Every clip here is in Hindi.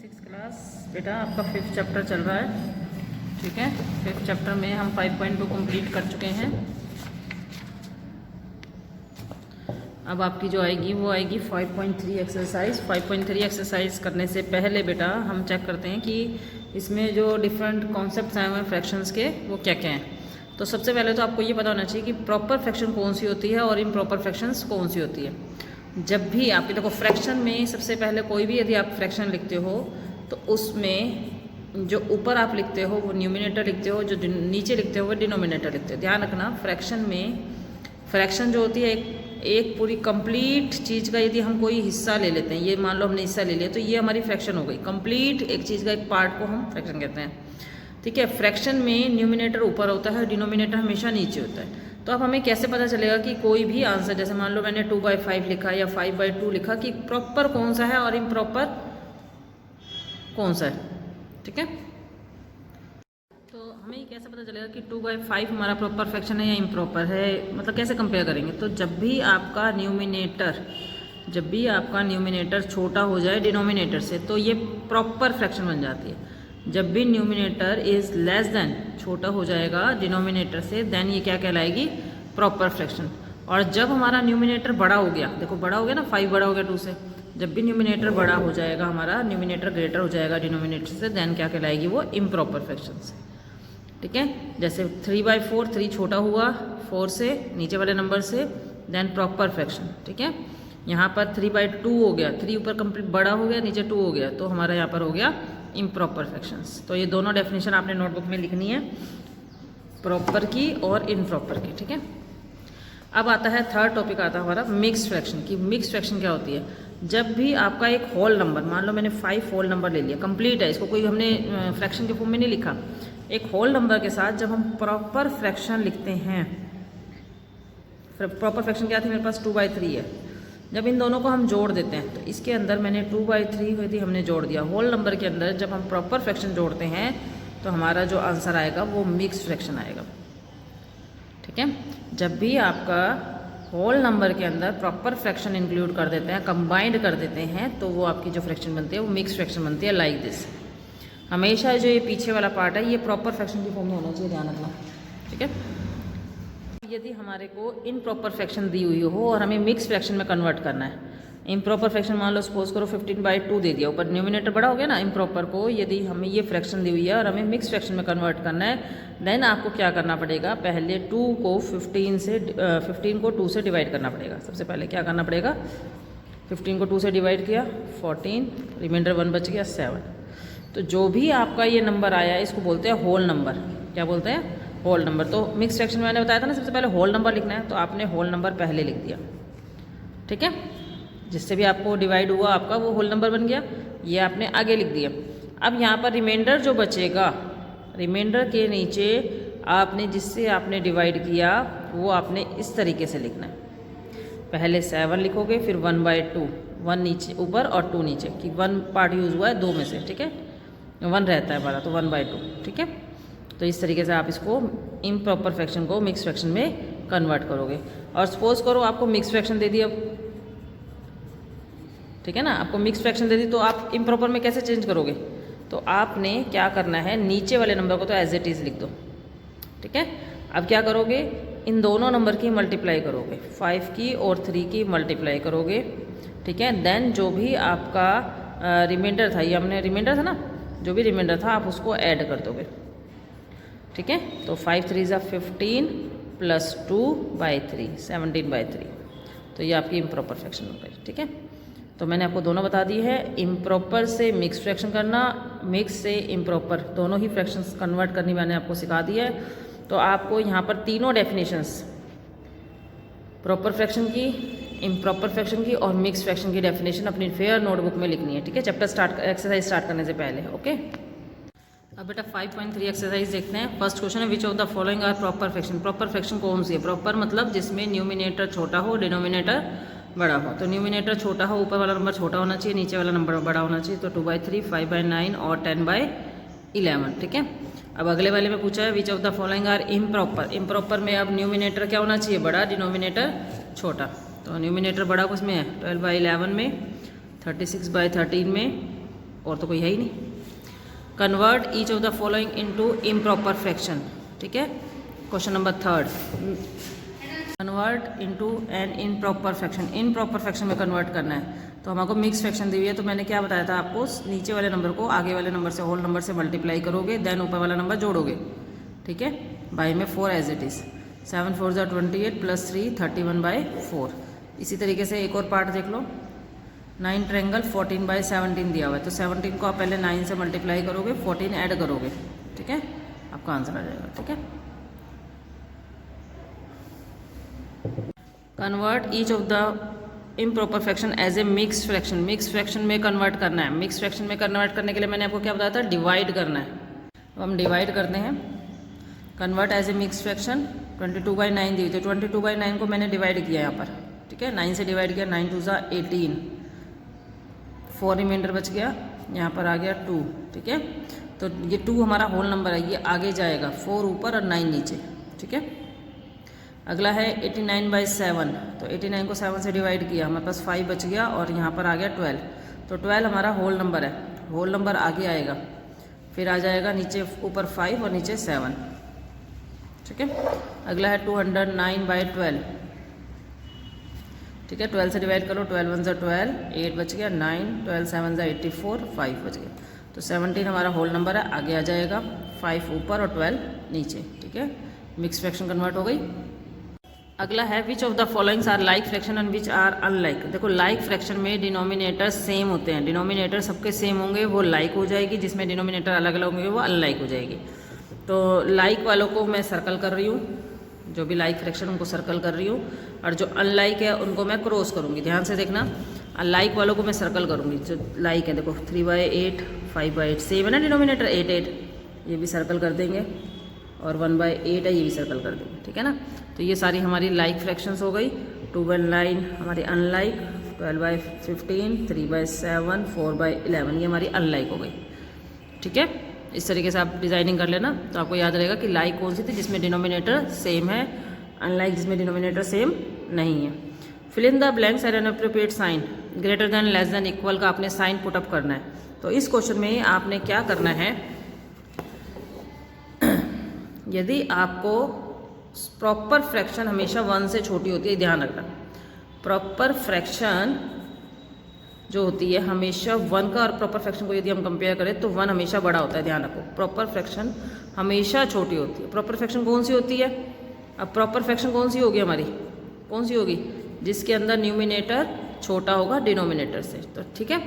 सिक्स क्लास बेटा आपका 5th चैप्टर चल रहा है। ठीक है, 5th चैप्टर में हम 5.2 कंप्लीट कर चुके हैं। अब आपकी जो आएगी वो आएगी 5.3 एक्सरसाइज। 5.3 एक्सरसाइज करने से पहले बेटा हम चेक करते हैं कि इसमें जो डिफरेंट कॉन्सेप्ट्स आए हुए हैं फ्रैक्शंस के वो क्या क्या हैं। तो सबसे पहले तो आपको ये पता होना चाहिए कि प्रॉपर फ्रैक्शन कौन सी होती है और इम्प्रॉपर फ्रैक्शंस कौन सी होती है। जब भी आपके देखो फ्रैक्शन में सबसे पहले कोई भी यदि आप फ्रैक्शन लिखते हो तो उसमें जो ऊपर आप लिखते हो वो न्यूमिनेटर लिखते हो, जो नीचे लिखते हो वो डिनोमिनेटर लिखते हो। ध्यान रखना, फ्रैक्शन में फ्रैक्शन जो होती है एक पूरी कंप्लीट चीज़ का यदि हम कोई हिस्सा ले लेते हैं, ये मान लो हमने हिस्सा ले लिया तो ये हमारी फ्रैक्शन हो गई। कंप्लीट एक चीज़ का एक पार्ट को हम फ्रैक्शन कहते हैं। ठीक है, फ्रैक्शन में न्यूमिनेटर ऊपर होता है, डिनोमिनेटर हमेशा नीचे होता है। तो अब हमें कैसे पता चलेगा कि कोई भी आंसर, जैसे मान लो मैंने 2/5 लिखा या 5/2 लिखा, कि प्रॉपर कौन सा है और इम्प्रॉपर कौन सा है। ठीक है, तो हमें ये कैसे पता चलेगा कि 2/5 हमारा प्रॉपर फ्रैक्शन है या इम्प्रॉपर है, मतलब कैसे कंपेयर करेंगे। तो जब भी आपका न्यूमिनेटर छोटा हो जाए डिनोमिनेटर से तो ये प्रॉपर फ्रैक्शन बन जाती है। जब भी न्यूमिनेटर इज लेस देन, छोटा हो जाएगा डिनोमिनेटर से, देन ये क्या कहलाएगी, प्रॉपर फ्रैक्शन। और जब हमारा न्यूमिनेटर बड़ा हो गया, देखो बड़ा हो गया ना, 5 बड़ा हो गया 2 से, जब भी न्यूमिनेटर बड़ा हो जाएगा, हमारा न्यूमिनेटर ग्रेटर हो जाएगा डिनोमिनेटर से, देन क्या कहलाएगी वो इम्प्रॉपर फ्रैक्शन से। ठीक है, जैसे 3/4, 3 छोटा हुआ 4 से, नीचे वाले नंबर से, देन प्रॉपर फ्रैक्शन। ठीक है, यहाँ पर 3/2 हो गया, 3 ऊपर कंप्लीट बड़ा हो गया, नीचे 2 हो गया, तो हमारा यहाँ पर हो गया इम्प्रॉपर फ्रैक्शंस। तो ये दोनों डेफिनेशन आपने नोटबुक में लिखनी है, प्रॉपर की और इनप्रॉपर की। ठीक है, अब आता है थर्ड टॉपिक, आता है हमारा मिक्स फ्रैक्शन की। मिक्स फ्रैक्शन क्या होती है, जब भी आपका एक होल नंबर, मान लो मैंने 5 होल नंबर ले लिया, कंप्लीट है, इसको कोई हमने फ्रैक्शन के फॉर्म में नहीं लिखा, एक होल नंबर के साथ जब हम प्रॉपर फ्रैक्शन लिखते हैं, प्रॉपर फ्रैक्शन क्या थी मेरे पास, 2/3 है, जब इन दोनों को हम जोड़ देते हैं तो इसके अंदर मैंने 2/3 हुई थी, हमने जोड़ दिया। होल नंबर के अंदर जब हम प्रॉपर फ्रैक्शन जोड़ते हैं तो हमारा जो आंसर आएगा वो मिक्स फ्रैक्शन आएगा। ठीक है, जब भी आपका होल नंबर के अंदर प्रॉपर फ्रैक्शन इंक्लूड कर देते हैं, कंबाइंड कर देते हैं, तो वो आपकी जो फ्रैक्शन बनती है वो मिक्स फ्रैक्शन बनती है, लाइक दिस। हमेशा जो ये पीछे वाला पार्ट है ये प्रॉपर फ्रैक्शन की फॉर्म में होना चाहिए, ध्यान रखना। ठीक है, यदि हमारे को इनप्रॉपर फ्रैक्शन दी हुई हो और हमें मिक्स फ्रैक्शन में कन्वर्ट करना है, इम्प्रॉपर फ्रैक्शन मान लो सपोज करो 15/2 दे दिया, ऊपर न्यूमिनेटर बड़ा हो गया ना, इम्प्रॉपर को यदि हमें ये फ्रैक्शन दी हुई है और हमें मिक्स फ्रैक्शन में कन्वर्ट करना है, देन आपको क्या करना पड़ेगा, पहले 2 को 15 को 2 से डिवाइड करना पड़ेगा। सबसे पहले क्या करना पड़ेगा, 15 को 2 से डिवाइड किया 14, रिमाइंडर 1 बच गया 7। तो जो भी आपका ये नंबर आया है इसको बोलते हैं होल नंबर। क्या बोलते हैं, होल नंबर। तो मिक्स फ्रैक्शन में मैंने बताया था ना, सबसे पहले होल नंबर लिखना है, तो आपने होल नंबर पहले लिख दिया। ठीक है, जिससे भी आपको डिवाइड हुआ आपका वो होल नंबर बन गया, ये आपने आगे लिख दिया। अब यहाँ पर रिमाइंडर जो बचेगा, रिमाइंडर के नीचे आपने जिससे आपने डिवाइड किया वो आपने इस तरीके से लिखना है, पहले 7 लिखोगे, फिर 1/2, 1 नीचे ऊपर और 2 नीचे, कि 1 पार्ट यूज़ हुआ है 2 में से। ठीक है, 1 रहता है हमारा, तो 1/2। ठीक है, तो इस तरीके से आप इसको इम्प्रॉपर फ्रैक्शन को मिक्स फ्रैक्शन में कन्वर्ट करोगे। और सपोज करो आपको मिक्स फ्रैक्शन दे दी अब, ठीक है ना, आपको मिक्स फ्रैक्शन दे दी तो आप इम्प्रॉपर में कैसे चेंज करोगे, तो आपने क्या करना है, नीचे वाले नंबर को तो एज इट इज़ लिख दो। ठीक है, अब क्या करोगे, इन दोनों नंबर की मल्टीप्लाई करोगे, 5 की और 3 की मल्टीप्लाई करोगे। ठीक है, देन जो भी आपका रिमाइंडर था, ये हमने रिमाइंडर था ना, जो भी रिमाइंडर था आप उसको ऐड कर दोगे। ठीक है, तो 5 3 ज़ा 15 प्लस 2/3 17/3, तो ये आपकी इम्प्रॉपर फ्रैक्शन हो गई। ठीक है, तो मैंने आपको दोनों बता दी है, इम्प्रॉपर से मिक्स फ्रैक्शन करना, मिक्स से इम्प्रॉपर, दोनों ही फ्रैक्शंस कन्वर्ट करनी मैंने आपको सिखा दी है। तो आपको यहाँ पर तीनों डेफिनेशंस, प्रॉपर फ्रैक्शन की, इम्प्रॉपर फ्रैक्शन की और मिक्स फ्रैक्शन की डेफिनेशन अपनी फेयर नोटबुक में लिखनी है। ठीक है, चैप्टर एक्सरसाइज स्टार्ट करने से पहले। ओके, अब बेटा 5.3 एक्सरसाइज देखते हैं। फर्स्ट क्वेश्चन है, which of the following are proper fraction. Proper fraction कौन सी है, प्रॉपर मतलब जिसमें न्यूमिनेटर छोटा हो, डिनोमिनेटर बड़ा हो। तो न्यूमिनेटर छोटा हो, ऊपर वाला नंबर छोटा होना चाहिए, नीचे वाला नंबर बड़ा होना चाहिए। तो 2/3, 5/9 और 10/11। ठीक है, अब अगले वाले में पूछा है, which of the following are improper. Improper में अब न्यूमिनेटर क्या होना चाहिए, बड़ा, डिनोमिनेटर छोटा। तो न्यूमिनेटर बड़ा किसमें है, 12/11 में, 36/13 में, और तो कोई है ही नहीं। Convert each of the following into improper fraction, ठीक है। Question number 3, convert into an improper fraction. Improper fraction में कन्वर्ट करना है तो हमको मिक्स फ्रैक्शन दी हुई है, तो मैंने क्या बताया था आपको, नीचे वाले नंबर को आगे वाले नंबर से, होल नंबर से मल्टीप्लाई करोगे, देन ऊपर वाला नंबर जोड़ोगे, ठीक है। बाई में 4 एज इट इज़, 7 4 ज़ा 28 + 3 31/4। इसी तरीके से एक और पार्ट देख लो, 9 ट्रायंगल 14/17 दिया हुआ है, तो 17 को आप पहले 9 से मल्टीप्लाई करोगे, 14 ऐड करोगे, ठीक है, आपका आंसर आ जाएगा, ठीक है। Convert each of the improper fraction as a mix fraction. Mix fraction में कन्वर्ट करना है। मिक्स फ्रैक्शन में कन्वर्ट करने के लिए मैंने आपको क्या बताया था, डिवाइड करना है। अब हम डिवाइड करते हैं, convert as a mix fraction. 22/9 दी हुई, तो 22/9 को मैंने डिवाइड किया यहाँ पर, ठीक है, 9 से डिवाइड किया, 9 2 ज़ा 18, 4 रिमाइंडर बच गया, यहाँ पर आ गया 2, ठीक है। तो ये 2 हमारा होल नंबर है, ये आगे जाएगा, 4 ऊपर और 9 नीचे, ठीक है। अगला है 89/7, तो 89 को 7 से डिवाइड किया, हमारे पास 5 बच गया और यहाँ पर आ गया 12, तो 12 हमारा होल नंबर है, होल नंबर आगे आएगा, फिर आ जाएगा नीचे, ऊपर 5 और नीचे 7, ठीक है। अगला है 209/12, ठीक है, 12 से डिवाइड करो, 12 1 ज़ा 12, 8 बच गया, 9, 12 7 ज़ा 84, 5 बच गया, तो 17 हमारा होल नंबर है, आगे आ जाएगा, 5 ऊपर और 12 नीचे, ठीक है। मिक्स फ्रैक्शन कन्वर्ट हो गई। अगला है which of the followings are like fraction and which are unlike. देखो लाइक फ्रैक्शन में डिनोमिनेटर सेम होते हैं, डिनोमिनेटर सबके सेम होंगे, वो लाइक हो जाएगी, जिसमें डिनोमिनेटर अलग अलग होंगे वो अनलाइक हो जाएगी। तो लाइक वालों को मैं सर्कल कर रही हूँ, जो भी लाइक फ्रैक्शन उनको सर्कल कर रही हूँ, और जो अनलाइक है उनको मैं क्रॉस करूँगी। ध्यान से देखना, लाइक वालों को मैं सर्कल करूँगी, जो लाइक है देखो 3/8 5/8 सेम है ना डिनोमिनेटर, 8 8 ये भी सर्कल कर देंगे, और 1/8 है ये भी सर्कल कर देंगे, ठीक है ना। तो ये सारी हमारी लाइक फ्रैक्शंस हो गई। 2/9 हमारी अनलाइक, 12/15 3/7 4/11 ये हमारी अनलाइक हो गई, ठीक है। इस तरीके से आप डिज़ाइनिंग कर लेना, तो आपको याद रहेगा कि लाइक कौन सी थी, जिसमें डिनोमिनेटर सेम है, अनलाइक जिसमें डिनोमिनेटर सेम नहीं है। Fill in the blanks and an appropriate sign, greater than less than equal का आपने साइन पुटअप करना है। तो इस क्वेश्चन में आपने क्या करना है, यदि आपको प्रॉपर फ्रैक्शन हमेशा 1 से छोटी होती है, ध्यान रखना, प्रॉपर फ्रैक्शन जो होती है हमेशा 1 का, और प्रॉपर फ्रैक्शन को यदि हम कंपेयर करें तो 1 हमेशा बड़ा होता है, ध्यान रखो। प्रॉपर फ्रैक्शन हमेशा छोटी होती है। प्रॉपर फ्रैक्शन कौन सी होती है, अब प्रॉपर फ्रैक्शन कौन सी होगी हमारी, कौन सी होगी, जिसके अंदर न्यूमिनेटर छोटा होगा डिनोमिनेटर से। तो ठीक है,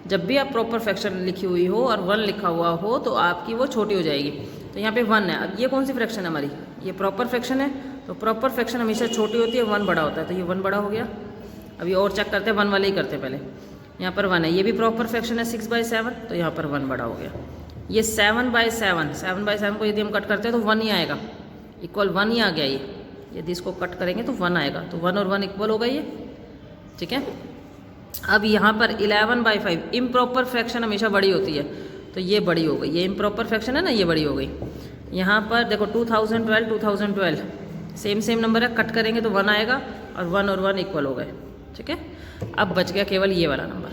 जब भी आप प्रॉपर फ्रैक्शन लिखी हुई हो और 1 लिखा हुआ हो तो आपकी वो छोटी हो जाएगी। तो यहाँ पे 1 है, अब ये कौन सी फ्रैक्शन है हमारी, ये प्रॉपर फ्रैक्शन है, तो प्रॉपर फ्रैक्शन हमेशा छोटी होती है, 1 बड़ा होता है, तो ये 1 बड़ा हो गया। अभी और चेक करते हैं, 1 वाले ही करते हैं पहले। यहाँ पर 1 है, ये भी प्रॉपर फ्रैक्शन है 6/7, तो यहाँ पर 1 बड़ा हो गया। ये 7/7, 7/7 को यदि हम कट करते हैं तो 1 ही आएगा, इक्वल 1 ही आ गया ये। यदि इसको कट करेंगे तो 1 आएगा, तो 1 और 1 इक्वल होगा ये, ठीक है। अब यहाँ पर 11/5, इम्प्रॉपर फ्रैक्शन हमेशा बड़ी होती है, तो ये बड़ी हो गई, ये इम्प्रॉपर फ्रैक्शन है ना, ये बड़ी हो गई। यहाँ पर देखो 2012 सेम नंबर है, कट करेंगे तो 1 आएगा, और 1 और 1 इक्वल हो गए, ठीक है। अब बच गया केवल ये वाला नंबर।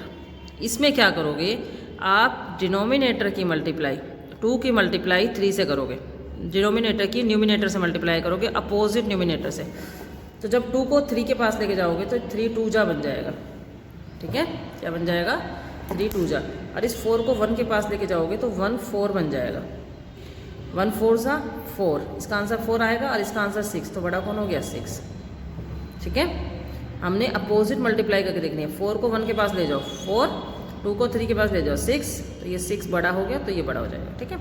इसमें क्या करोगे आप, डिनोमिनेटर की मल्टीप्लाई 2 की मल्टीप्लाई 3 से करोगे, डिनोमिनेटर की न्यूमिनेटर से मल्टीप्लाई करोगे, अपोजिट न्यूमिनेटर से। तो जब 2 को 3 के पास लेके जाओगे तो 3 2 जा बन जाएगा, ठीक है, क्या बन जाएगा, 3 2 जा। और इस 4 को 1 के पास लेके जाओगे तो 1 4 बन जाएगा, 1 4 सा 4, इसका आंसर 4 आएगा, और इसका आंसर 6, तो बड़ा कौन हो गया, 6, ठीक है। हमने अपोजिट मल्टीप्लाई करके देखनी है, 4 को 1 के पास ले जाओ 4, 2 को 3 के पास ले जाओ 6, तो ये 6 बड़ा हो गया, तो ये बड़ा हो जाएगा, ठीक है।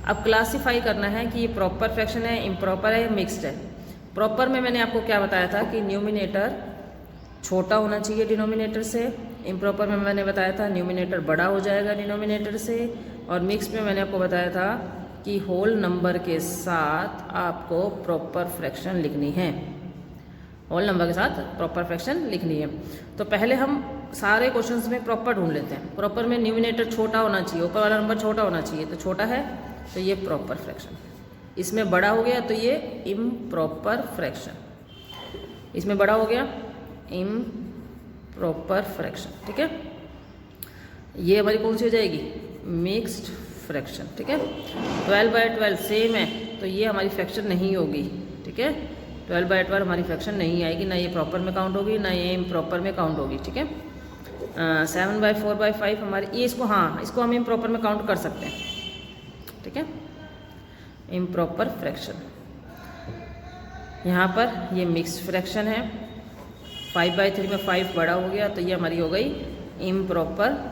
अब क्लासीफाई करना है कि ये प्रॉपर फ्रैक्शन है, इम्प्रॉपर है, मिक्स्ड है। प्रॉपर में मैंने आपको क्या बताया था कि न्यूमिनेटर छोटा होना चाहिए डिनोमिनेटर से, इम्प्रॉपर में मैंने बताया था न्यूमिनेटर बड़ा हो जाएगा डिनोमिनेटर से, और मिक्स में मैंने आपको बताया था कि होल नंबर के साथ आपको प्रॉपर फ्रैक्शन लिखनी है, होल नंबर के साथ प्रॉपर फ्रैक्शन लिखनी है। तो पहले हम सारे क्वेश्चंस में प्रॉपर ढूंढ लेते हैं। प्रॉपर में न्यूमिनेटर छोटा होना चाहिए, ऊपर वाला नंबर छोटा होना चाहिए, तो छोटा है तो ये प्रॉपर फ्रैक्शन, इसमें बड़ा हो गया तो ये इम्प्रॉपर फ्रैक्शन, इसमें बड़ा हो गया इम्प्रॉपर फ्रैक्शन, ठीक है। ये हमारी कौन सी हो जाएगी, मिक्स्ड फ्रैक्शन। ठीक है, 12/12 सेम है तो ये हमारी फ्रैक्शन नहीं होगी। ठीक है, 12/12 हमारी फ्रैक्शन नहीं आएगी, ना ये प्रॉपर में काउंट होगी ना ये इम्प्रॉपर में काउंट होगी। ठीक है, 7/4/5 हमारी ये इसको, हाँ इसको हम इम्प्रॉपर में काउंट कर सकते हैं। ठीक है, इम्प्रॉपर फ्रैक्शन। यहाँ पर ये मिक्स्ड फ्रैक्शन है, 5/3 में 5 बड़ा हो गया तो ये हमारी हो गई इम्प्रॉपर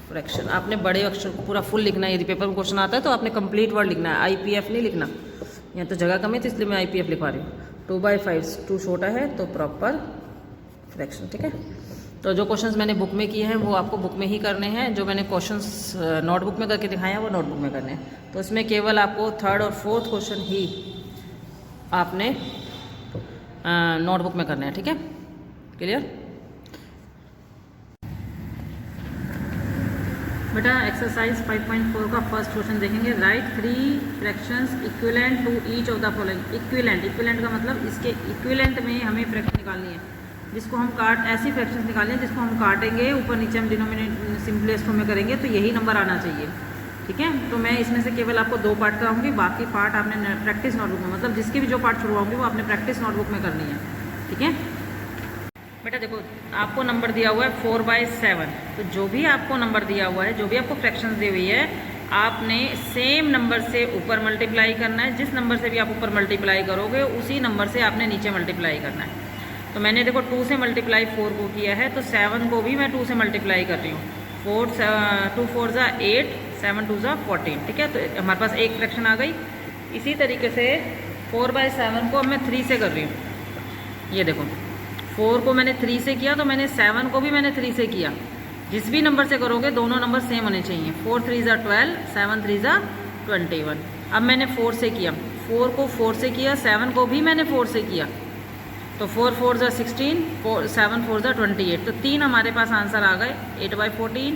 फ्रैक्शन। आपने बड़े अक्षर को पूरा फुल लिखना है, यदि पेपर में क्वेश्चन आता है तो आपने कंप्लीट वर्ड लिखना है, IPF नहीं लिखना। यहाँ तो जगह कम है तो इसलिए मैं IPF लिखवा रही हूँ। 2/5 2 छोटा है तो प्रॉपर फ्रैक्शन। ठीक है, तो जो क्वेश्चंस मैंने बुक में किए हैं वो आपको बुक में ही करने हैं, जो मैंने क्वेश्चंस नोटबुक में करके दिखाए हैं वो नोटबुक में करने हैं। तो इसमें केवल आपको 3rd और 4th क्वेश्चन ही आपने नोटबुक में करने हैं। ठीक है, क्लियर बेटा। एक्सरसाइज 5.4 का फर्स्ट क्वेश्चन देखेंगे। Write 3 fractions equivalent to each of the following. Equivalent का मतलब इसके इक्विवेलेंट में हमें फ्रैक्शन निकालनी है, जिसको हम ऐसी फ्रैक्शंस निकालनी है जिसको हम काटेंगे, ऊपर नीचे हम डिनोमिनेटर सिंपलेस्ट में करेंगे तो यही नंबर आना चाहिए। ठीक है, तो मैं इसमें से केवल आपको 2 पार्ट कराऊंगी, बाकी पार्ट आपने प्रैक्टिस नोटबुक में, मतलब जिसकी भी जो पार्ट छुड़वाऊंगी वो आपने प्रैक्टिस नोटबुक में करनी है। ठीक है बेटा, देखो आपको नंबर दिया हुआ है 4/7, तो जो भी आपको नंबर दिया हुआ है, जो भी आपको फ्रैक्शंस दी हुई है, आपने सेम नंबर से ऊपर मल्टीप्लाई करना है। जिस नंबर से भी आप ऊपर मल्टीप्लाई करोगे उसी नंबर से आपने नीचे मल्टीप्लाई करना है। तो मैंने देखो 2 से मल्टीप्लाई 4 को किया है, तो 7 को भी मैं 2 से मल्टीप्लाई कर रही हूँ। 2 4 ज़ा 8, 7 2 ज़ा 14। ठीक है, तो हमारे पास एक फ्रैक्शन आ गई। इसी तरीके से 4/7 को अब मैं 3 से कर रही हूँ। ये देखो 4 को मैंने 3 से किया तो मैंने 7 को भी मैंने 3 से किया। जिस भी नंबर से करोगे दोनों नंबर सेम होने चाहिए। 4 3 ज़ा 12, 7 3 ज़ा 21। अब मैंने 4 से किया, 4 को 4 से किया, 7 को भी मैंने 4 से किया, तो 4 4 ज़ा 16, 7 4 ज़ा 28। तो 3 हमारे पास आंसर आ गए, 8/14,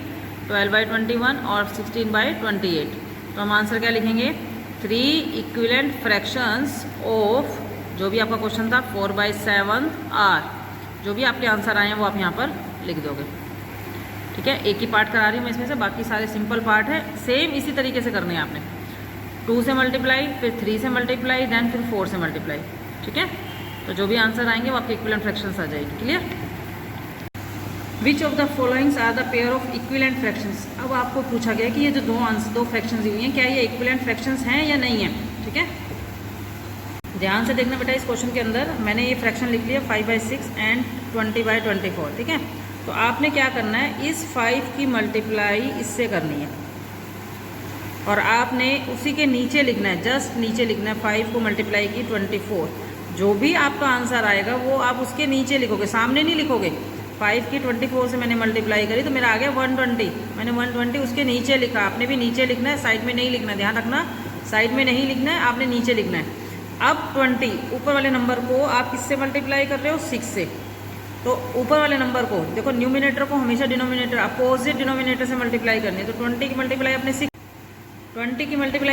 12/21 और 16/28। तो हम आंसर क्या लिखेंगे, 3 इक्विवेलेंट फ्रैक्शंस ऑफ, जो भी आपका क्वेश्चन था 4/7 आर। जो भी आपके आंसर आए हैं वो आप यहाँ पर लिख दोगे। ठीक है, एक ही पार्ट करा रही हूँ मैं इसमें से, बाकी सारे सिंपल पार्ट है। सेम इसी तरीके से करने हैं आपने, 2 से मल्टीप्लाई, फिर 3 से मल्टीप्लाई, देन फिर 4 से मल्टीप्लाई। ठीक है, तो जो भी आंसर आएंगे वो आपके इक्विवेलेंट फ्रैक्शंस आ जाएगी। Clear. Which of the followings are the pair of equivalent fractions. अब आपको पूछा गया कि ये जो दो फ्रैक्शंस हुई हैं, क्या ये इक्विवेलेंट फ्रैक्शंस हैं या नहीं है। ठीक है, ध्यान से देखना बेटा। इस क्वेश्चन के अंदर मैंने ये फ्रैक्शन लिख लिया 5/6 एंड 20/24। ठीक है, तो आपने क्या करना है, इस 5 की मल्टीप्लाई इससे करनी है और आपने उसी के नीचे लिखना है, जस्ट नीचे लिखना है 5 को मल्टीप्लाई की 24। जो भी आपका आंसर आएगा वो आप उसके नीचे लिखोगे, सामने नहीं लिखोगे। 5 की 24 से मैंने मल्टीप्लाई करी तो मेरा आ गया 120। मैंने 120 उसके नीचे लिखा, आपने भी नीचे लिखना है, साइड में नहीं लिखना। ध्यान रखना, साइड में नहीं लिखना है, आपने नीचे लिखना है। अब 20 ऊपर वाले नंबर को आप किससे मल्टीप्लाई कर रहे हो, 6 से। तो ऊपर वाले नंबर को देखो, न्यूमिनेटर को हमेशा डिनोमिनेटर अपोजिट डिनोमिनेटर से मल्टीप्लाई करनी है। तो 20 की मल्टीप्लाई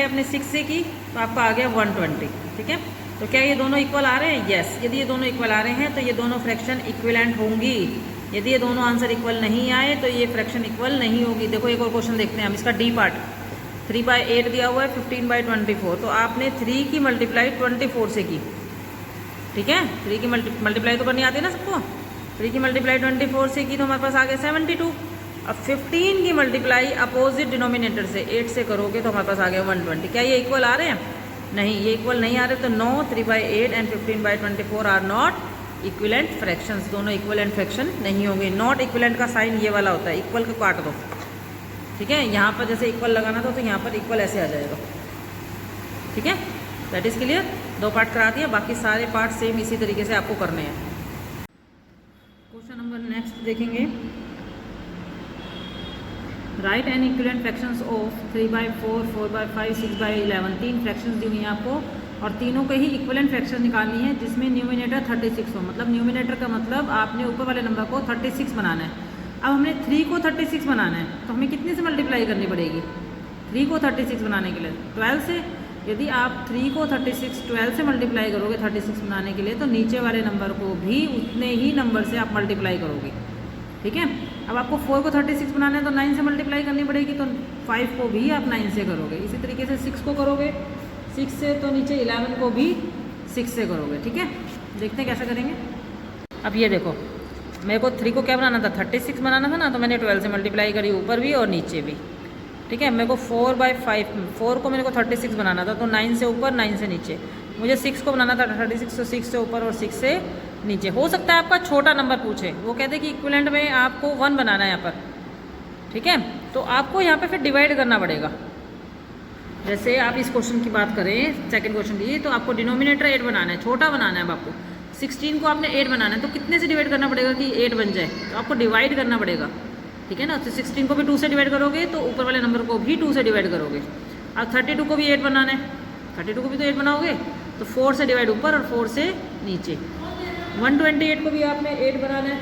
अपने 6 से की तो आपका आ गया 120। ठीक है, तो क्या ये दोनों इक्वल आ रहे हैं, यस। यदि ये दोनों इक्वल आ रहे हैं तो ये दोनों फ्रैक्शन इक्विवेलेंट होंगी। यदि ये दोनों आंसर इक्वल नहीं आए तो ये फ्रैक्शन इक्वल नहीं होगी। देखो एक और क्वेश्चन देखते हैं हम, इसका डी पार्ट। 3/8 दिया हुआ है, 15/24। तो आपने 3 की मल्टीप्लाई 24 से की। ठीक है, 3 की मल्टीप्लाई तो करनी आती है ना सबको। 3 की मल्टीप्लाई 24 से की तो हमारे पास आ गया 72। अब 15 की मल्टीप्लाई अपोजिट डिनोमिनेटर से 8 से करोगे तो हमारे पास आ गया 120। क्या ये इक्वल आ रहे हैं, नहीं, ये इक्वल नहीं आ रहे। तो no, 3/8 and 15/24 are not equivalent fractions. दोनों इक्विवेलेंट फ्रैक्शन नहीं होंगे। नॉट इक्विवेलेंट का साइन ये वाला होता है, इक्वल को काट दो। ठीक है, यहाँ पर जैसे इक्वल लगाना था तो यहाँ पर इक्वल ऐसे आ जाएगा। ठीक है, दैट इज क्लियर। 2 पार्ट करा दिया, बाकी सारे पार्ट सेम इसी तरीके से आपको करने हैं। क्वेश्चन नंबर नेक्स्ट देखेंगे। Right and equivalent fractions of 3/4, 4/5, 6/11। 3 fractions दी हुई हैं आपको और तीनों के ही इक्विवेलेंट फ्रैक्शन निकालनी है जिसमें न्यूमिनेटर 36 हो। मतलब न्यूमिनेटर का मतलब आपने ऊपर वाले नंबर को 36 बनाना है। अब हमने 3 को 36 बनाना है तो हमें कितने से मल्टीप्लाई करनी पड़ेगी 3 को 36 बनाने के लिए? 12 से। यदि आप 3 को 36 12 से मल्टीप्लाई करोगे 36 बनाने के लिए तो नीचे वाले नंबर को भी उतने ही नंबर से आप मल्टीप्लाई करोगे। ठीक है, अब आपको 4 को 36 बनाना है तो 9 से मल्टीप्लाई करनी पड़ेगी, तो 5 को भी आप 9 से करोगे। इसी तरीके से 6 को करोगे 6 से, तो नीचे 11 को भी 6 से करोगे। ठीक है, देखते हैं कैसे करेंगे। अब ये देखो, मेरे को 3 को क्या बनाना था, 36 बनाना था ना, तो मैंने 12 से मल्टीप्लाई करी ऊपर भी और नीचे भी। ठीक है, मेरे को 4/5, 4 को मेरे को 36 बनाना था, तो 9 से ऊपर 9 से नीचे। मुझे 6 को बनाना था 36, तो 6 से ऊपर और 6 से नीचे। हो सकता है आपका छोटा नंबर पूछे, वो कहते हैं कि इक्विवेलेंट में आपको 1 बनाना है यहाँ पर। ठीक है, तो आपको यहाँ पे फिर डिवाइड करना पड़ेगा। जैसे आप इस क्वेश्चन की बात करें, सेकंड क्वेश्चन की, तो आपको डिनोमिनेटर 8 बनाना है, छोटा बनाना है आपको। 16 को आपने 8 बनाना है, तो कितने से डिवाइड करना पड़ेगा कि 8 बन जाए, तो आपको डिवाइड करना पड़ेगा। ठीक है ना, तो 16 को भी 2 से डिवाइड करोगे, तो ऊपर वाले नंबर को भी 2 से डिवाइड करोगे। अब 32 को भी 8 बनाना है, 32 को भी तो 8 बनाओगे, तो 4 से डिवाइड ऊपर और 4 से नीचे। 128 को भी आपने 8 बनाना है,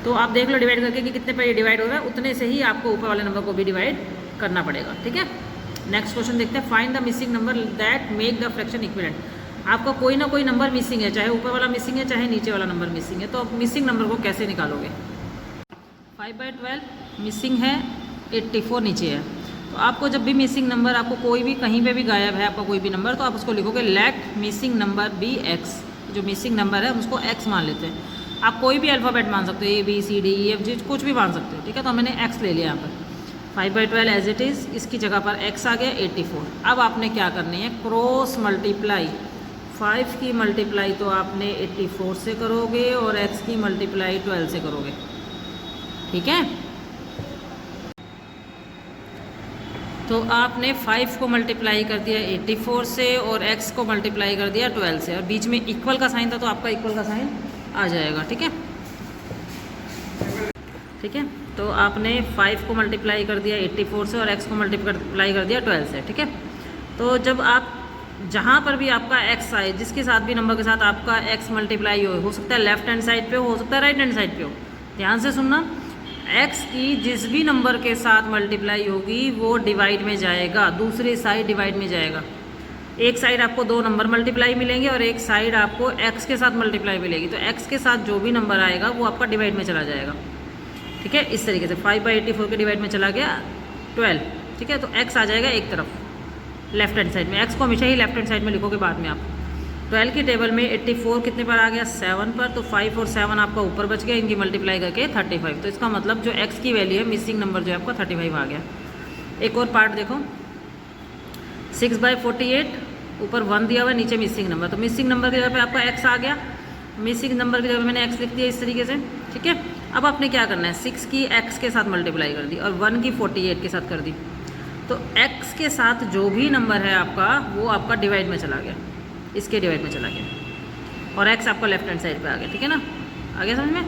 तो आप देख लो डिवाइड करके कि कितने पर ये डिवाइड हो रहा है, उतने से ही आपको ऊपर वाले नंबर को भी डिवाइड करना पड़ेगा। ठीक है, नेक्स्ट क्वेश्चन देखते हैं। Find the missing number that make the fraction equivalent. आपका कोई ना कोई नंबर मिसिंग है, चाहे ऊपर वाला मिसिंग है चाहे नीचे वाला नंबर मिसिंग है, तो आप मिसिंग नंबर को कैसे निकालोगे। 5/12 मिसिंग है, 84 नीचे है। तो आपको जब भी मिसिंग नंबर, आपको कोई भी कहीं पे भी गायब है आपका कोई भी नंबर, तो आप उसको लिखोगे let missing number be x. जो मिसिंग नंबर है हम उसको एक्स मान लेते हैं। आप कोई भी अल्फ़ाबेट मान सकते हो, ABCDEFG कुछ भी मान सकते हो। ठीक है, तो मैंने एक्स ले लिया यहाँ पर। 5/12 एज इट इज़, इसकी जगह पर एक्स आ गया 84। अब आपने क्या करनी है, क्रॉस मल्टीप्लाई। 5 की मल्टीप्लाई तो आपने 84 से करोगे और एक्स की मल्टीप्लाई 12 से करोगे। ठीक है, तो आपने 5 को मल्टीप्लाई कर दिया 84 से और x को मल्टीप्लाई कर दिया 12 से, और बीच में इक्वल का साइन था तो आपका इक्वल का साइन आ जाएगा। ठीक है, ठीक है, तो आपने 5 को मल्टीप्लाई कर दिया 84 से और x को मल्टीप्लाई कर दिया 12 से। ठीक है, तो जब आप जहाँ पर भी आपका x आए, जिसके साथ भी नंबर के साथ आपका x मल्टीप्लाई हो सकता है लेफ्ट हैंड साइड पे हो सकता है राइट हैंड साइड पे हो, ध्यान से सुनना। x की जिस भी नंबर के साथ मल्टीप्लाई होगी वो डिवाइड में जाएगा, दूसरी साइड डिवाइड में जाएगा। एक साइड आपको 2 नंबर मल्टीप्लाई मिलेंगे और एक साइड आपको x के साथ मल्टीप्लाई मिलेगी, तो x के साथ जो भी नंबर आएगा वो आपका डिवाइड में चला जाएगा। ठीक है, इस तरीके से 5/84 के डिवाइड में चला गया 12। ठीक है, तो x आ जाएगा एक तरफ लेफ्ट हैंड साइड में। x को हमेशा ही लेफ्ट हैंड साइड में लिखोगे बाद में आप। 12 की टेबल में 84 कितने पर आ गया, 7 पर, तो 5 और 7 आपका ऊपर बच गया, इनकी मल्टीप्लाई करके 35। तो इसका मतलब जो x की वैल्यू है, मिसिंग नंबर जो है आपका 35 आ गया। एक और पार्ट देखो, 6/48 ऊपर 1 दिया हुआ है, नीचे मिसिंग नंबर, तो मिसिंग नंबर की जगह पे आपका x आ गया। मिसिंग नंबर की जगह मैंने x लिख दिया इस तरीके से। ठीक है, अब आपने क्या करना है, 6 की x के साथ मल्टीप्लाई कर दी और 1 की 48 के साथ कर दी, तो x के साथ जो भी नंबर है आपका वो आपका डिवाइड में चला गया, इसके डिवाइड में चला गया, और x आपका लेफ्ट हैंड साइड पे आ गया। ठीक है ना, आ गया समझ में।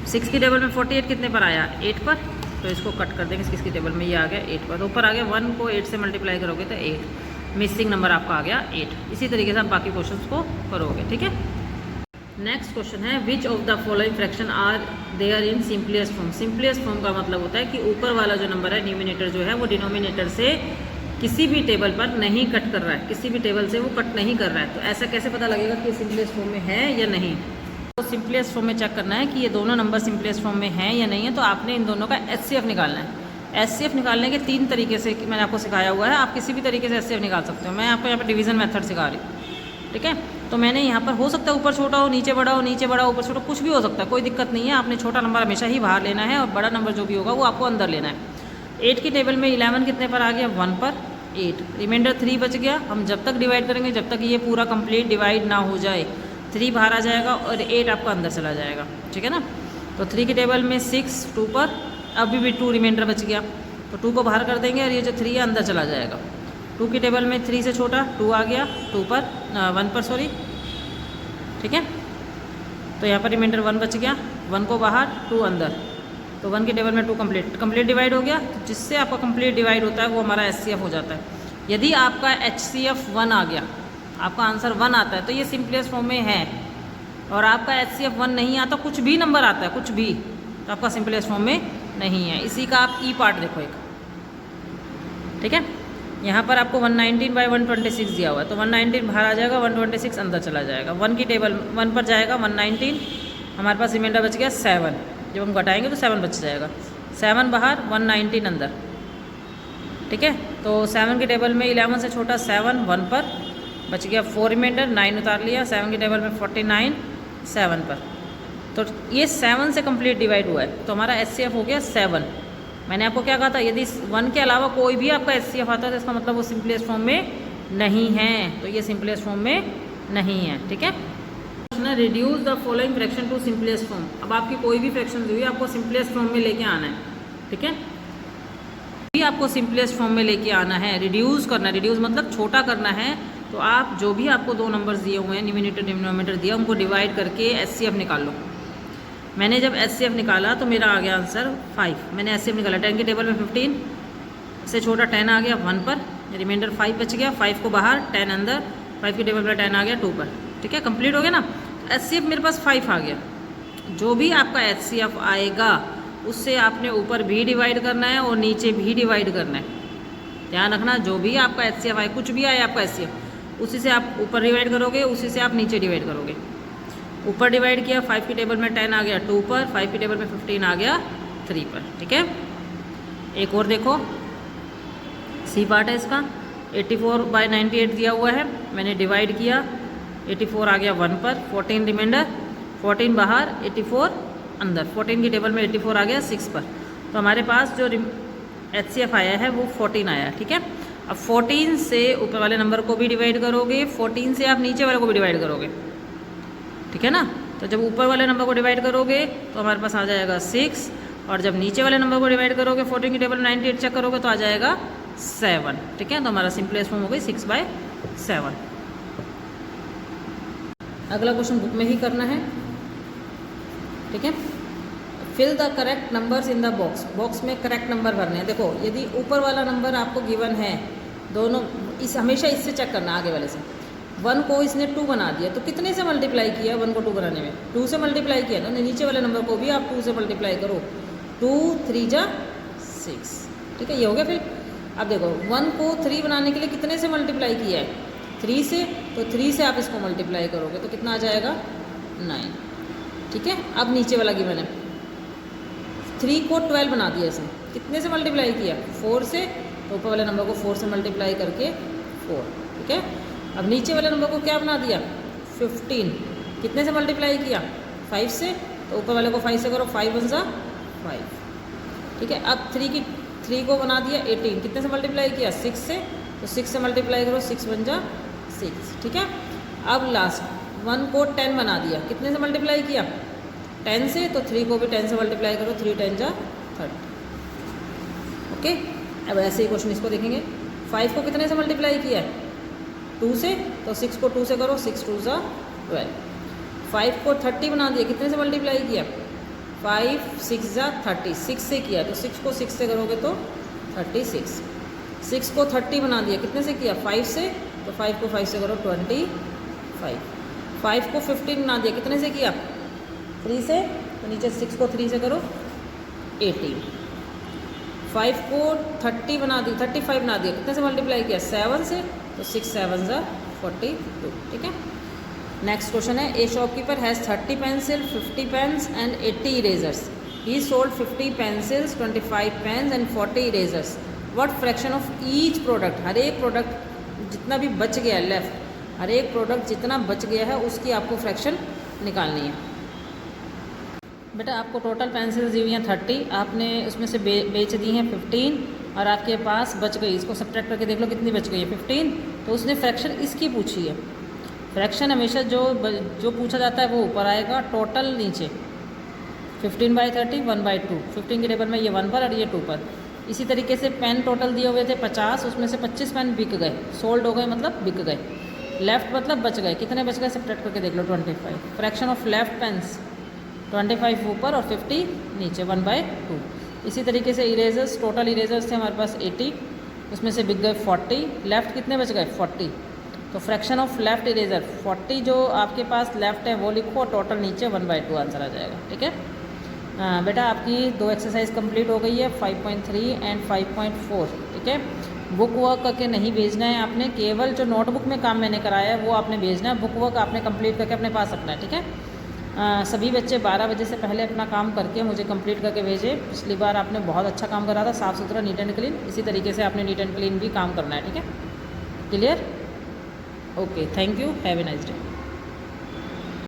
6 की टेबल में 48 कितने पर आया, 8 पर, तो इसको कट कर देंगे। किसकी टेबल में ये आ गया 8 पर, तो ऊपर आ गया 1 को 8 से मल्टीप्लाई करोगे तो 8, मिसिंग नंबर आपका आ गया 8। इसी तरीके से आप बाकी क्वेश्चन को करोगे। ठीक है, नेक्स्ट क्वेश्चन है, which of the following fraction are there in simplest form. Simplest form का मतलब होता है कि ऊपर वाला जो नंबर है न्यूमिनेटर जो है वो डिनोमिनेटर से किसी भी टेबल पर नहीं कट कर रहा है, किसी भी टेबल से वो कट नहीं कर रहा है। तो ऐसा कैसे पता लगेगा कि सिंपलेस्ट फॉर्म में है या नहीं। तो सिंपलेस्ट फॉर्म में चेक करना है कि ये दोनों नंबर सिंपलेस्ट फॉर्म में हैं या नहीं है, तो आपने इन दोनों का HCF निकालना है। HCF निकालने के 3 तरीके से मैंने आपको सिखाया हुआ है, आप किसी भी तरीके से HCF निकाल सकते हो। मैं आपको यहाँ पर डिवीजन मेथड सिखा रही हूँ। ठीक है, तो मैंने यहाँ पर हो सकता है ऊपर छोटा हो, नीचे बड़ा हो, नीचे बड़ा ऊपर छोटा, कुछ भी हो सकता है, कोई दिक्कत नहीं है। आपने छोटा नंबर हमेशा ही बाहर लेना है और बड़ा नंबर जो भी होगा वो आपको अंदर लेना है। 8 की टेबल में 11 कितने पर आ गया, 1 पर, 8, रिमाइंडर 3 बच गया। हम जब तक डिवाइड करेंगे, जब तक ये पूरा कंप्लीट डिवाइड ना हो जाए, 3 बाहर आ जाएगा और 8 आपका अंदर चला जाएगा। ठीक है ना, तो 3 की टेबल में 6, 2 पर, अभी भी 2 रिमाइंडर बच गया, तो 2 को बाहर कर देंगे और ये जो 3 है अंदर चला जाएगा। 2 की टेबल में 3 से छोटा 2 आ गया, 2 पर 1 पर सॉरी। ठीक है, तो यहाँ पर रिमाइंडर 1 बच गया, 1 को बाहर 2 अंदर, तो 1 की टेबल में 2 कंप्लीट डिवाइड हो गया। तो जिससे आपका कंप्लीट डिवाइड होता है वो हमारा HCF हो जाता है। यदि आपका HCF 1 आ गया, आपका आंसर 1 आता है, तो ये सिंपलेस्ट फॉर्म में है। और आपका HCF 1 नहीं आता, कुछ भी नंबर आता है कुछ भी, तो आपका सिंपलेस्ट फॉर्म में नहीं है। इसी का आप ई पार्ट देखो एक। ठीक है, यहाँ पर आपको 119/126 दिया हुआ है, तो 119 बाहर आ जाएगा, 126 अंदर चला जाएगा। 1 की टेबल 1 पर जाएगा 119, हमारे पास रिमाइंडर बच गया 7। जब हम घटाएंगे तो 7 बच जाएगा। 7 बाहर, 119 अंदर। ठीक है, तो 7 के टेबल में 11 से छोटा 7, 1 पर बच गया 4 रिमाइंडर, 9 उतार लिया। 7 के टेबल में 49, 7 पर। तो ये 7 से कंप्लीट डिवाइड हुआ है, तो हमारा HCF हो गया 7। मैंने आपको क्या कहा था, यदि 1 के अलावा कोई भी आपका HCF आता है तो इसका मतलब वो सिंपलेस्ट फॉर्म में नहीं है। तो ये सिंपलेस्ट फॉर्म में नहीं है। ठीक है, reduce the following fraction to simplest form. अब आपकी कोई भी फ्रैक्शन हुई आपको सिंपलेस्ट फॉर्म में लेके आना है। ठीक है, भी आपको सिंपलेस्ट फॉर्म में लेके आना है, रिड्यूस करना है। रिड्यूस मतलब छोटा करना है। तो आप जो भी आपको 2 नंबर्स दिए हुए हैं, न्यूमरेटर डिनोमिनेटर दिया, उनको डिवाइड करके HCF निकाल लो। मैंने जब HCF निकाला तो मेरा आ गया आंसर 5। मैंने HCF निकाला 10 के टेबल में 15 से छोटा 10 आ गया 1 पर, रिमाइंडर 5 बच गया। 5 को बाहर, 10 अंदर। 5 के टेबल में 10 आ गया 2 पर। ठीक है, कंप्लीट हो गया ना। HCF मेरे पास 5 आ गया। जो भी आपका HCF आएगा उससे आपने ऊपर भी डिवाइड करना है और नीचे भी डिवाइड करना है। ध्यान रखना, जो भी आपका HCF आए, कुछ भी आए आपका HCF, उसी से आप ऊपर डिवाइड करोगे, उसी से आप नीचे डिवाइड करोगे। ऊपर डिवाइड किया, 5 की टेबल में 10 आ गया 2 पर, 5 की टेबल में 15 आ गया 3 पर। ठीक है, एक और देखो, सी पार्ट है इसका। 84/98 दिया हुआ है, मैंने डिवाइड किया, 84 आ गया 1 पर, 14 रिमाइंडर, 14 बाहर, 84 अंदर। 14 की टेबल में 84 आ गया 6 पर। तो हमारे पास जो HCF आया है वो 14 आया। ठीक है, अब 14 से ऊपर वाले नंबर को भी डिवाइड करोगे, 14 से आप नीचे वाले को भी डिवाइड करोगे। ठीक है ना, तो जब ऊपर वाले नंबर को डिवाइड करोगे तो हमारे पास आ जाएगा 6, और जब नीचे वाले नंबर को डिवाइड करोगे 14 की टेबल में 98 चेक करोगे तो आ जाएगा 7। ठीक है, तो हमारा सिंपलेस्ट फॉर्म हो गई 6/7। अगला क्वेश्चन बुक में ही करना है। ठीक है, fill the correct numbers in the box. Box में करेक्ट नंबर भरने हैं। देखो, यदि ऊपर वाला नंबर आपको गिवन है, दोनों हमेशा इससे चेक करना, आगे वाले से। 1 को इसने 2 बना दिया, तो कितने से मल्टीप्लाई किया 1 को 2 बनाने में? 2 से मल्टीप्लाई किया ना। नीचे वाले नंबर को भी आप 2 से मल्टीप्लाई करो। 2 3 जा 6। ठीक है, ये हो गया। फिर अब देखो, 1 को 3 बनाने के लिए कितने से मल्टीप्लाई किया है? 3 से। तो 3 से आप इसको मल्टीप्लाई करोगे तो कितना आ जाएगा? 9। ठीक है, अब नीचे वाला गिवन है, 3 को 12 बना दिया इसने, कितने से मल्टीप्लाई किया? 4 से। तो ऊपर वाले नंबर को 4 से मल्टीप्लाई करके 4। ठीक है, अब नीचे वाले नंबर को क्या बना दिया? 15, कितने से मल्टीप्लाई किया? 5 से। तो ऊपर वाले को 5 से करो, 5 1 जा 5। ठीक है, अब 3 को बना दिया 18, कितने से मल्टीप्लाई किया? 6 से। तो 6 से मल्टीप्लाई करो, 6 1 जा 6। ठीक है, अब लास्ट 1 को 10 बना दिया, कितने से मल्टीप्लाई किया? 10 से। तो 3 को भी 10 से मल्टीप्लाई करो, 3 10 जा 30। ओके, अब ऐसे ही क्वेश्चन इसको देखेंगे। 5 को कितने से मल्टीप्लाई किया है? 2 से। तो 6 को 2 से करो, 6 2 जा 12। 5 को 30 बना दिया, कितने से मल्टीप्लाई किया? 5 6 जा 30, 6 से किया। तो 6 को 6 से करोगे तो 36। 6 को 30 बना दिया, कितने से किया? 5 से। तो 5 को 5 से करो, 25। 5 को 15 बना दिया, कितने से किया? 3 से। तो नीचे 6 को 3 से करो, 18। 5 को 30 बना दी, 35 बना दिया, कितने से मल्टीप्लाई किया? 7 से। तो 6 7 जा 42। ठीक है, नेक्स्ट क्वेश्चन है, a shopkeeper has 30 pencil, 50 pens and 80 erasers. He sold 50 pencils, 25 pens and 40 erasers. What fraction of each product? हर एक प्रोडक्ट जितना भी बच गया लेफ्ट, हर एक प्रोडक्ट जितना बच गया है उसकी आपको फ्रैक्शन निकालनी है। बेटा, आपको टोटल पेंसिल्स दी हुई हैं 30, आपने उसमें से बेच दी हैं 15 और आपके पास बच गई। इसको सब्ट्रैक्ट करके देख लो कितनी बच गई है, 15। तो उसने फ्रैक्शन इसकी पूछी है। फ्रैक्शन हमेशा जो पूछा जाता है वो ऊपर आएगा, टोटल नीचे। 15/30 1/2। 15 की टेबल में ये 1 पर और ये 2 पर। इसी तरीके से पेन टोटल दिए हुए थे 50, उसमें से 25 पेन बिक गए, सोल्ड हो गए, मतलब बिक गए। लेफ्ट मतलब बच गए, कितने बच गए सब्ट्रैक्ट करके देख लो, 25। फ्रैक्शन ऑफ लेफ्ट पेन्स 25 ऊपर और 50 नीचे, 1/2। इसी तरीके से इरेजर्स, टोटल इरेजर्स थे हमारे पास 80, उसमें से बिक गए 40, लेफ़्ट कितने बच गए? 40। तो फ्रैक्शन ऑफ लेफ्ट इरेजर 40 जो आपके पास लेफ्ट है वो लिखो, टोटल नीचे 1/2 आंसर आ जाएगा। ठीक है, बेटा आपकी 2 एक्सरसाइज कंप्लीट हो गई है, 5.3 एंड 5.4। ठीक है, बुक वर्क करके नहीं भेजना है आपने, केवल जो नोटबुक में काम मैंने कराया है वो आपने भेजना है। बुक वर्क आपने कंप्लीट करके अपने पास रखना है। ठीक है, सभी बच्चे 12 बजे से पहले अपना काम करके मुझे कंप्लीट करके भेजें। पिछली बार आपने बहुत अच्छा काम करा था, साफ़ सुथरा, नीट एंड क्लीन। इसी तरीके से आपने नीट एंड क्लीन भी काम करना है, ठीक है? Clear? Okay, thank you, have a nice day.